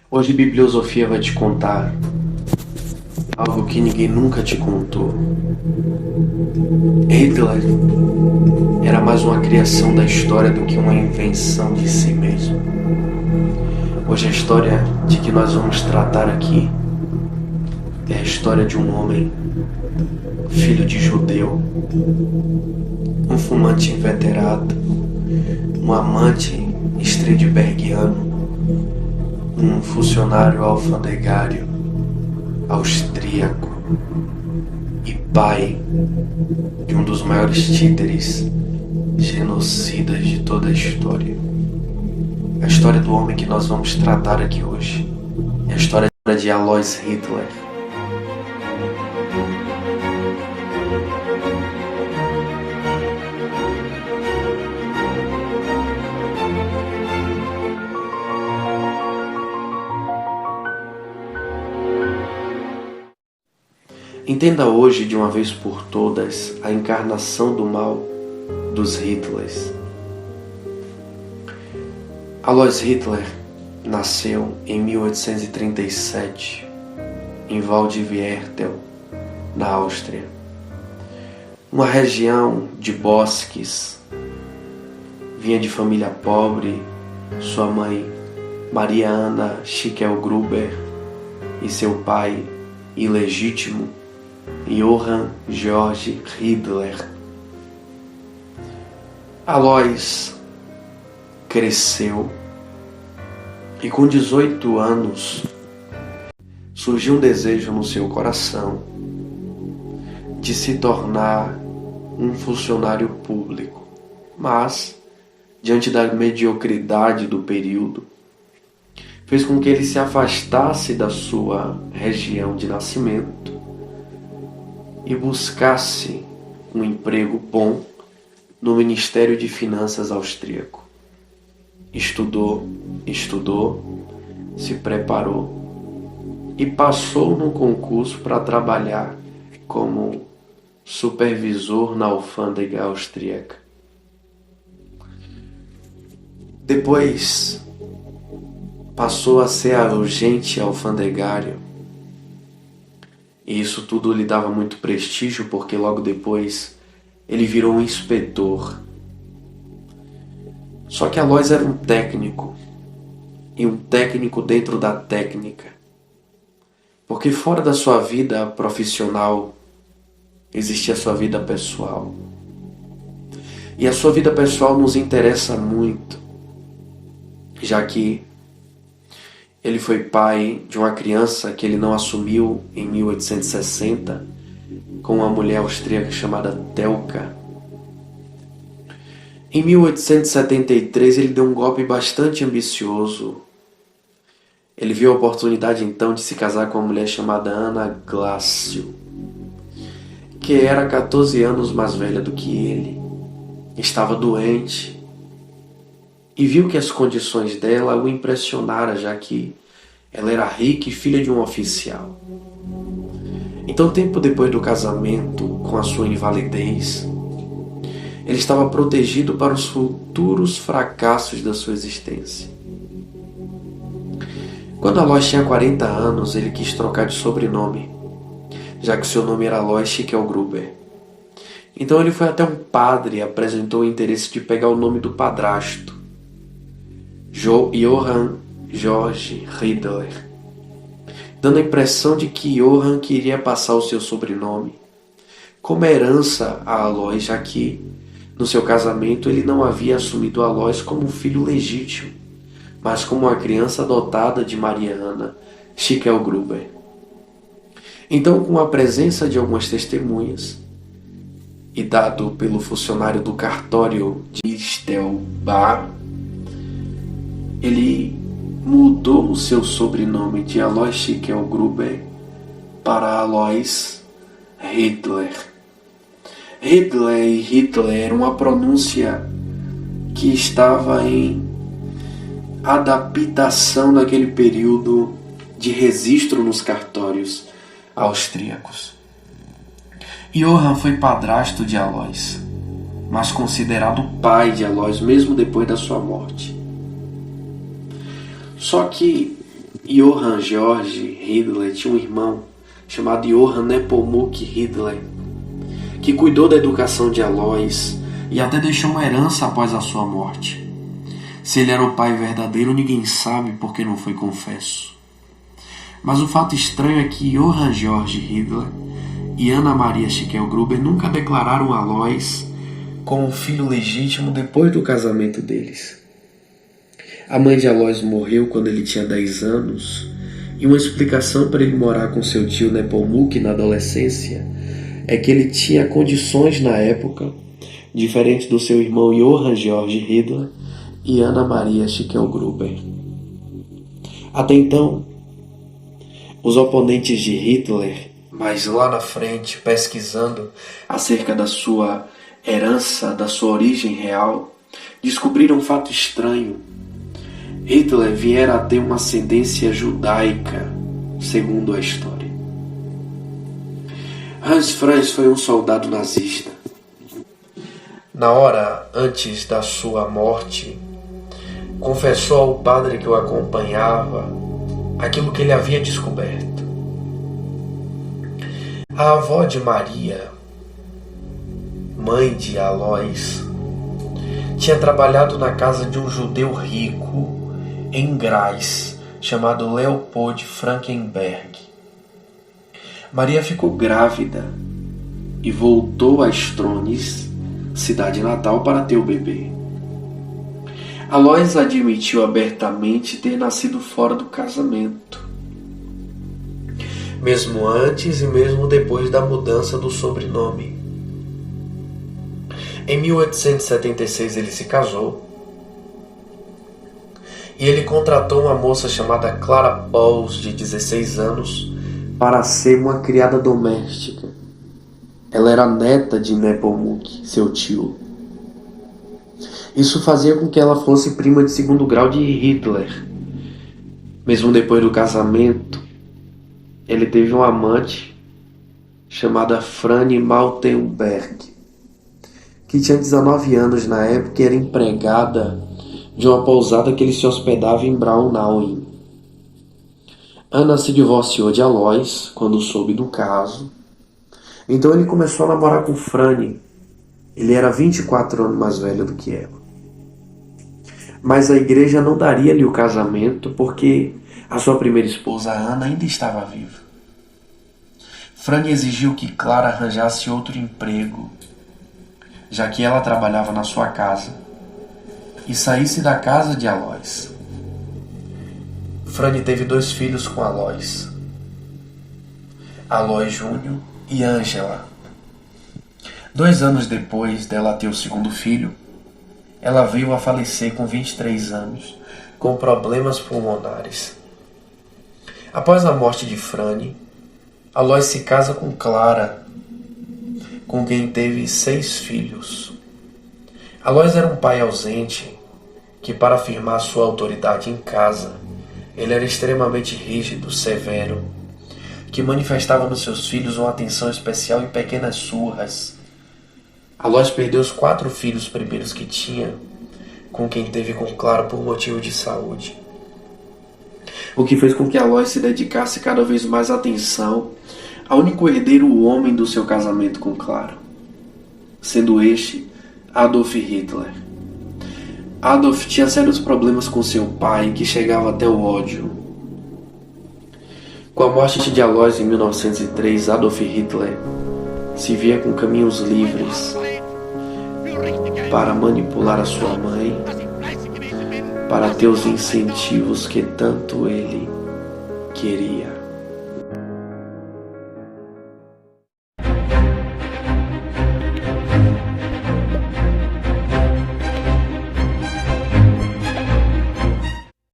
Hoje Bibliosofia vai te contar algo que ninguém nunca te contou. Hitler era mais uma criação da história do que uma invenção de si mesmo. Hoje a história de que nós vamos tratar aqui é a história de um homem, filho de judeu, um fumante inveterado, um amante strindbergiano, um funcionário alfandegário austríaco e pai de um dos maiores títeres genocidas de toda a história. A história do homem que nós vamos tratar aqui hoje é a história de Alois Hitler. Entenda hoje, de uma vez por todas, a encarnação do mal dos Hitlers. Alois Hitler nasceu em 1837, em Waldviertel, na Áustria. Uma região de bosques. Vinha de família pobre, sua mãe, Maria Anna Schickel-Gruber, e seu pai, ilegítimo, Johann Georg Hitler. Alois cresceu e com 18 anos surgiu um desejo no seu coração de se tornar um funcionário público, mas, diante da mediocridade do período, fez com que ele se afastasse da sua região de nascimento e buscasse um emprego bom no Ministério de Finanças austríaco. Estudou, se preparou e passou num concurso para trabalhar como supervisor na alfândega austríaca. Depois passou a ser agente alfandegário. E isso tudo lhe dava muito prestígio, porque logo depois ele virou um inspetor. Só que Alois era um técnico, e um técnico dentro da técnica. Porque fora da sua vida profissional, existia a sua vida pessoal. E a sua vida pessoal nos interessa muito, já que ele foi pai de uma criança que ele não assumiu em 1860 com uma mulher austríaca chamada Telka. Em 1873 ele deu um golpe bastante ambicioso. Ele viu a oportunidade então de se casar com uma mulher chamada Anna Glassio, que era 14 anos mais velha do que ele. Estava doente e viu que as condições dela o impressionaram, já que ela era rica e filha de um oficial. Então, tempo depois do casamento, com a sua invalidez, ele estava protegido para os futuros fracassos da sua existência. Quando Alois tinha 40 anos, ele quis trocar de sobrenome, já que seu nome era Alois Schickel-Gruber. Então ele foi até um padre e apresentou o interesse de pegar o nome do padrasto, Johann Georg Hitler, dando a impressão de que Johann queria passar o seu sobrenome como herança a Alois, já que no seu casamento ele não havia assumido Alois como um filho legítimo, mas como uma criança adotada de Maria Anna Schickel-Gruber. Então, com a presença de algumas testemunhas e dado pelo funcionário do cartório de Stelbach, ele mudou o seu sobrenome de Alois Schickel-Gruber para Alois Hitler. Hitler e Hitler era uma pronúncia que estava em adaptação naquele período de registro nos cartórios austríacos. Johann foi padrasto de Alois, mas considerado pai de Alois mesmo depois da sua morte. Só que Johann Georg Hitler tinha um irmão chamado Johann Nepomuk Hitler, que cuidou da educação de Alois e até deixou uma herança após a sua morte. Se ele era o pai verdadeiro, ninguém sabe porque não foi confesso. Mas o fato estranho é que Johann Georg Hitler e Anna Maria Schicklgruber nunca declararam Alois como filho legítimo depois do casamento deles. A mãe de Alois morreu quando ele tinha 10 anos, e uma explicação para ele morar com seu tio Nepomuk na adolescência é que ele tinha condições na época, diferente do seu irmão Johann Georg Hitler e Anna Maria Schicklgruber. Até então, os oponentes de Hitler, mas lá na frente, pesquisando acerca da sua herança, da sua origem real, descobriram um fato estranho. Hitler viera a ter uma ascendência judaica, segundo a história. Hans Franz foi um soldado nazista. Na hora antes da sua morte, confessou ao padre que o acompanhava aquilo que ele havia descoberto. A avó de Maria, mãe de Alois, tinha trabalhado na casa de um judeu rico em Graz, chamado Leopold Frankenberg. Maria ficou grávida e voltou a Strones, cidade natal, para ter o bebê. Alois admitiu abertamente ter nascido fora do casamento, mesmo antes e mesmo depois da mudança do sobrenome. Em 1876 ele se casou e ele contratou uma moça chamada Clara Pauls, de 16 anos, para ser uma criada doméstica. Ela era neta de Nepomuk, seu tio. Isso fazia com que ela fosse prima de segundo grau de Hitler. Mesmo depois do casamento, ele teve uma amante chamada Franny Maltenberg, que tinha 19 anos na época e era empregada de uma pousada que ele se hospedava em Braunau. Anna se divorciou de Alois quando soube do caso. Então ele começou a namorar com Franny. Ele era 24 anos mais velho do que ela. Mas a igreja não daria-lhe o casamento porque a sua primeira esposa, Anna, ainda estava viva. Franny exigiu que Clara arranjasse outro emprego, já que ela trabalhava na sua casa, e saísse da casa de Alois. Franny teve 2 filhos com Alois, Alois Júnior e Angela. 2 anos depois dela ter o segundo filho, ela veio a falecer com 23 anos, com problemas pulmonares. Após a morte de Franny, Alois se casa com Clara, com quem teve 6 filhos. Alois era um pai ausente, que para afirmar sua autoridade em casa, ele era extremamente rígido, severo, que manifestava nos seus filhos uma atenção especial em pequenas surras. Alois perdeu os 4 filhos primeiros que tinha, com quem teve com Clara por motivo de saúde. O que fez com que Alois se dedicasse cada vez mais atenção ao único herdeiro, o homem do seu casamento com Clara, sendo este Adolf Hitler. Adolf tinha sérios problemas com seu pai, que chegava até o ódio. Com a morte de Alois em 1903, Adolf Hitler se via com caminhos livres para manipular a sua mãe, para ter os incentivos que tanto ele queria.